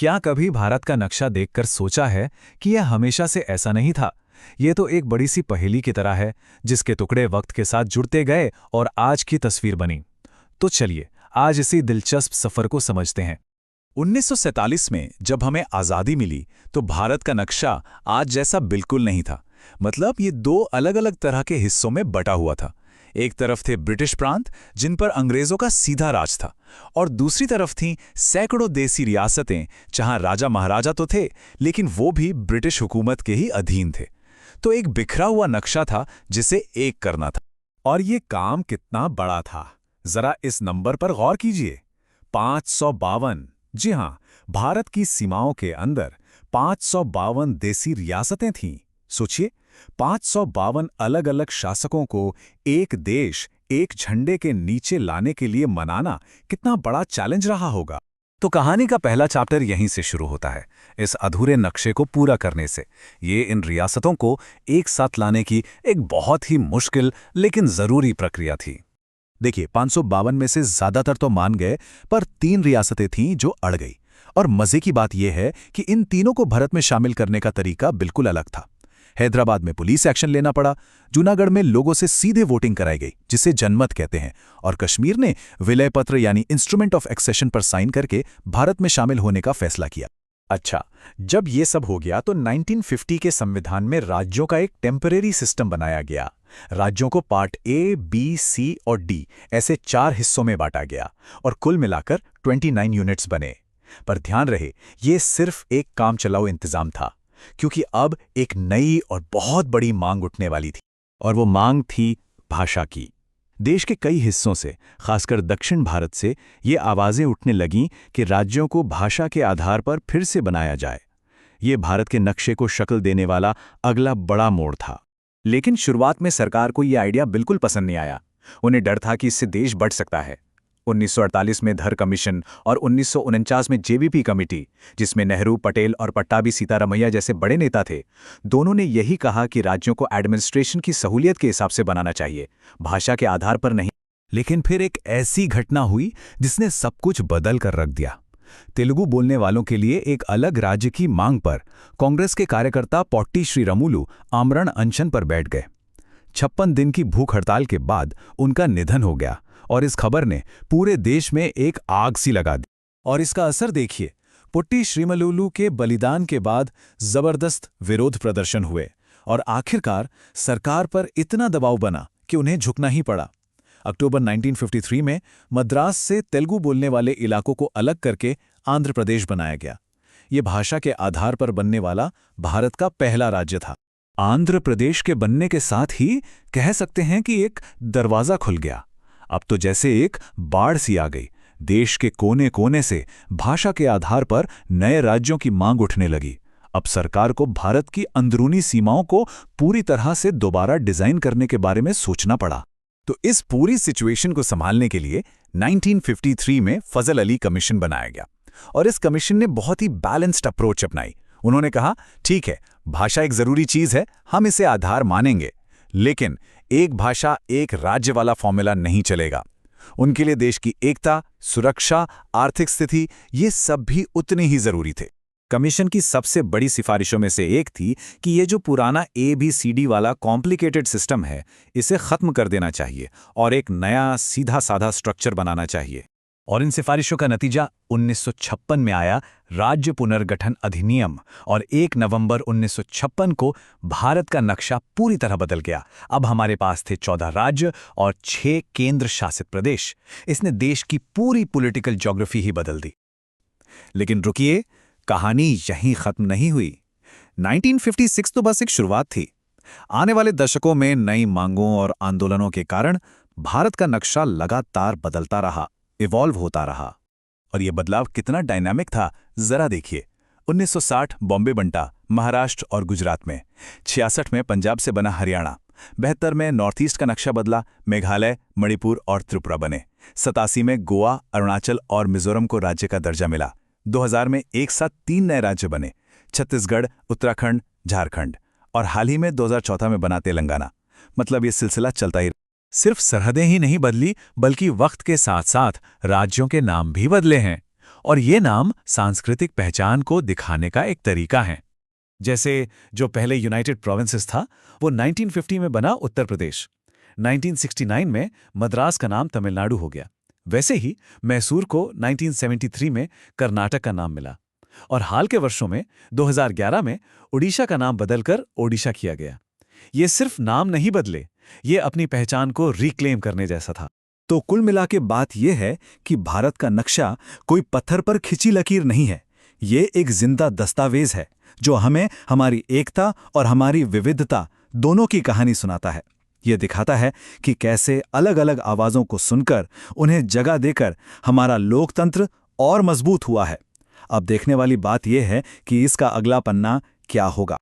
क्या कभी भारत का नक्शा देखकर सोचा है कि यह हमेशा से ऐसा नहीं था? ये तो एक बड़ी सी पहेली की तरह है, जिसके टुकड़े वक्त के साथ जुड़ते गए और आज की तस्वीर बनी। तो चलिए, आज इसी दिलचस्प सफर को समझते हैं। 1947 में जब हमें आज़ादी मिली, तो भारत का नक्शा आज जैसा बिल्कुल नहीं था। मतलब ये दो अलग अलग तरह के हिस्सों में बटा हुआ था। एक तरफ थे ब्रिटिश प्रांत, जिन पर अंग्रेजों का सीधा राज था, और दूसरी तरफ थीं सैकड़ों देसी रियासतें, जहां राजा महाराजा तो थे, लेकिन वो भी ब्रिटिश हुकूमत के ही अधीन थे। तो एक बिखरा हुआ नक्शा था जिसे एक करना था। और ये काम कितना बड़ा था, जरा इस नंबर पर गौर कीजिए। 552। जी हां, भारत की सीमाओं के अंदर 552 देसी रियासतें थीं। सोचिए, 552 अलग अलग शासकों को एक देश, एक झंडे के नीचे लाने के लिए मनाना कितना बड़ा चैलेंज रहा होगा। तो कहानी का पहला चैप्टर यहीं से शुरू होता है, इस अधूरे नक्शे को पूरा करने से। ये इन रियासतों को एक साथ लाने की एक बहुत ही मुश्किल लेकिन जरूरी प्रक्रिया थी। देखिए, 552 में से ज्यादातर तो मान गए, पर 3 रियासतें थीं जो अड़ गई। और मजे की बात यह है कि इन तीनों को भारत में शामिल करने का तरीका बिल्कुल अलग था। हैदराबाद में पुलिस एक्शन लेना पड़ा, जूनागढ़ में लोगों से सीधे वोटिंग कराई गई, जिसे जनमत कहते हैं, और कश्मीर ने विलय पत्र यानी इंस्ट्रूमेंट ऑफ एक्सेशन पर साइन करके भारत में शामिल होने का फैसला किया। अच्छा, जब ये सब हो गया तो 1950 के संविधान में राज्यों का एक टेम्परेरी सिस्टम बनाया गया। राज्यों को पार्ट ए, बी, सी और डी ऐसे 4 हिस्सों में बांटा गया, और कुल मिलाकर 29 यूनिट्स बने। पर ध्यान रहे, ये सिर्फ एक काम चलाओ इंतजाम था, क्योंकि अब एक नई और बहुत बड़ी मांग उठने वाली थी। और वो मांग थी भाषा की। देश के कई हिस्सों से, खासकर दक्षिण भारत से, ये आवाजें उठने लगीं कि राज्यों को भाषा के आधार पर फिर से बनाया जाए। ये भारत के नक्शे को शक्ल देने वाला अगला बड़ा मोड़ था। लेकिन शुरुआत में सरकार को ये आइडिया बिल्कुल पसंद नहीं आया। उन्हें डर था कि इससे देश बढ़ सकता है। 1948 में धर कमीशन और 1949 में जेवीपी कमेटी, जिसमें नेहरू, पटेल और पट्टाभी सीतारमैया जैसे बड़े नेता थे, दोनों ने यही कहा कि राज्यों को एडमिनिस्ट्रेशन की सहूलियत के हिसाब से बनाना चाहिए, भाषा के आधार पर नहीं। लेकिन फिर एक ऐसी घटना हुई जिसने सब कुछ बदल कर रख दिया। तेलुगु बोलने वालों के लिए एक अलग राज्य की मांग पर कांग्रेस के कार्यकर्ता पोट्टी श्रीरामुलु आमरण अनशन पर बैठ गए। 56 दिन की भूख हड़ताल के बाद उनका निधन हो गया, और इस खबर ने पूरे देश में एक आग सी लगा दी। और इसका असर देखिए, पोट्टी श्रीरामुलु के बलिदान के बाद जबरदस्त विरोध प्रदर्शन हुए, और आखिरकार सरकार पर इतना दबाव बना कि उन्हें झुकना ही पड़ा। अक्टूबर 1953 में मद्रास से तेलुगु बोलने वाले इलाकों को अलग करके आंध्र प्रदेश बनाया गया। ये भाषा के आधार पर बनने वाला भारत का पहला राज्य था। आंध्र प्रदेश के बनने के साथ ही कह सकते हैं कि एक दरवाजा खुल गया। अब तो जैसे एक बाढ़ सी आ गई। देश के कोने कोने से भाषा के आधार पर नए राज्यों की मांग उठने लगी। अब सरकार को भारत की अंदरूनी सीमाओं को पूरी तरह से दोबारा डिजाइन करने के बारे में सोचना पड़ा। तो इस पूरी सिचुएशन को संभालने के लिए 1953 में फजल अली कमीशन बनाया गया, और इस कमीशन ने बहुत ही बैलेंस्ड अप्रोच अपनाई। उन्होंने कहा, ठीक है, भाषा एक जरूरी चीज है, हम इसे आधार मानेंगे, लेकिन एक भाषा एक राज्य वाला फॉर्मूला नहीं चलेगा। उनके लिए देश की एकता, सुरक्षा, आर्थिक स्थिति, ये सब भी उतने ही जरूरी थे। कमीशन की सबसे बड़ी सिफारिशों में से एक थी कि ये जो पुराना ABCD वाला कॉम्प्लिकेटेड सिस्टम है, इसे खत्म कर देना चाहिए और एक नया सीधा साधा स्ट्रक्चर बनाना चाहिए। और इन सिफारिशों का नतीजा 1956 में आया राज्य पुनर्गठन अधिनियम, और 1 नवंबर 1956 को भारत का नक्शा पूरी तरह बदल गया। अब हमारे पास थे 14 राज्य और 6 केंद्र शासित प्रदेश। इसने देश की पूरी पॉलिटिकल ज्योग्राफी ही बदल दी। लेकिन रुकिए, कहानी यहीं खत्म नहीं हुई। 1956 तो बस एक शुरुआत थी। आने वाले दशकों में नई मांगों और आंदोलनों के कारण भारत का नक्शा लगातार बदलता रहा, इवॉल्व होता रहा। और यह बदलाव कितना डायनामिक था, जरा देखिए। 1960 बॉम्बे बंटा, महाराष्ट्र और गुजरात में। 66 में पंजाब से बना हरियाणा। 72 में नॉर्थ ईस्ट का नक्शा बदला, मेघालय, मणिपुर और त्रिपुरा बने। 87 में गोवा, अरुणाचल और मिजोरम को राज्य का दर्जा मिला। 2000 में एक साथ 3 नए राज्य बने, छत्तीसगढ़, उत्तराखंड, झारखंड, और हाल ही में 2014 में बना तेलंगाना। मतलब ये सिलसिला चलता ही। सिर्फ सरहदें ही नहीं बदली, बल्कि वक्त के साथ साथ राज्यों के नाम भी बदले हैं। और ये नाम सांस्कृतिक पहचान को दिखाने का एक तरीका है। जैसे जो पहले यूनाइटेड प्रोविंसेस था, वो 1950 में बना उत्तर प्रदेश। 1969 में मद्रास का नाम तमिलनाडु हो गया। वैसे ही मैसूर को 1973 में कर्नाटक का नाम मिला। और हाल के वर्षों में 2011 में उड़ीसा का नाम बदलकर ओडिशा किया गया। ये सिर्फ नाम नहीं बदले, ये अपनी पहचान को रिक्लेम करने जैसा था। तो कुल मिला के बात यह है कि भारत का नक्शा कोई पत्थर पर खिंची लकीर नहीं है। ये एक जिंदा दस्तावेज है जो हमें हमारी एकता और हमारी विविधता दोनों की कहानी सुनाता है। ये दिखाता है कि कैसे अलग अलग आवाज़ों को सुनकर, उन्हें जगह देकर हमारा लोकतंत्र और मजबूत हुआ है। अब देखने वाली बात यह है कि इसका अगला पन्ना क्या होगा।